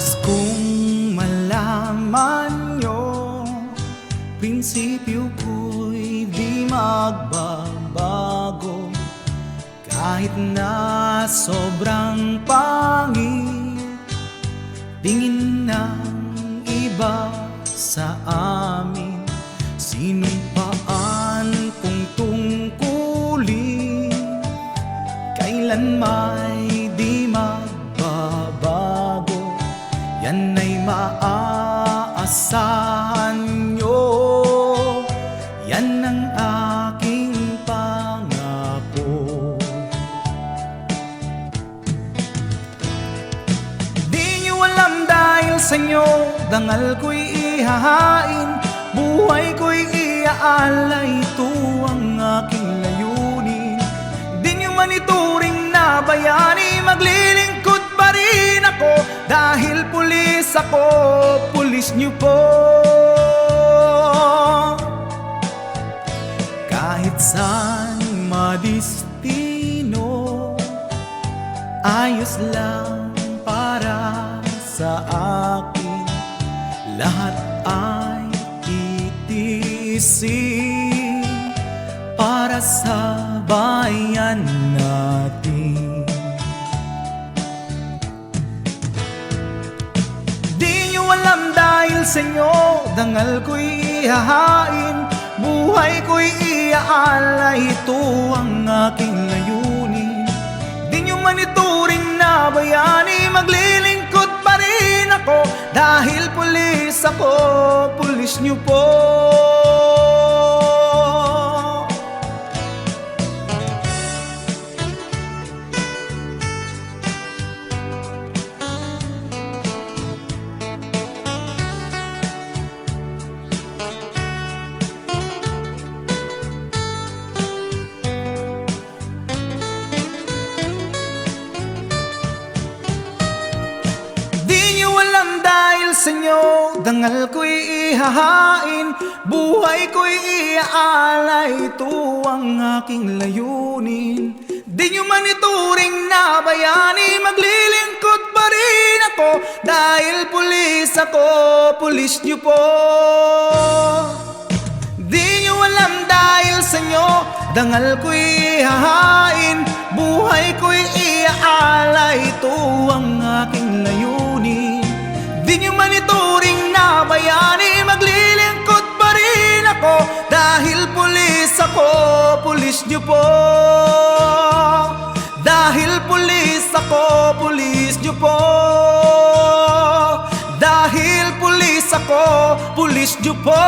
Nais kong malaman nyo, prinsipyo ko'y di magbabago. Kahit na sobrang pangit tingin ng iba sa amin, sinumpaan kong tungkulin kailan may di magbabago. Yan ay maaasahan nyo, yan ang aking pangako. Di nyo alam dahil sa inyo, dangal ko'y ihahain, buhay ko'y iaalay, ito ang aking layunin. Di nyo man ituring na bayani, maglilingkod pa rin ako, dahil pulis ako, pulis nyo po. Kahit saan madistino, ayos lang para sa akin. Lahat ay titiisin para sa bayan natin. Di nyo alam dahil sa inyo, dangal ko'y ihahain, buhay ko'y iaalay, ito ang aking layunin. Di nyo man ituring na bayani, maglilingkod pa rin ako, dahil pulis ako, pulis nyo po. Dahil sa inyo, dangal ko'y ihahain, buhay ko'y iaalay, ito ang aking layunin. Di nyo man ituring na bayani, maglilingkod pa rin ako, dahil pulis ako, pulis nyo po. Di nyo alam dahil sa inyo, dangal ko'y ihahain, buhay ko'y iaalay, ito ang aking layunin. Di nyo man ituring na bayani, maglilingkod pa rin ako, dahil pulis ako, pulis nyo po. Dahil pulis ako, pulis nyo po. Dahil pulis ako, pulis nyo po.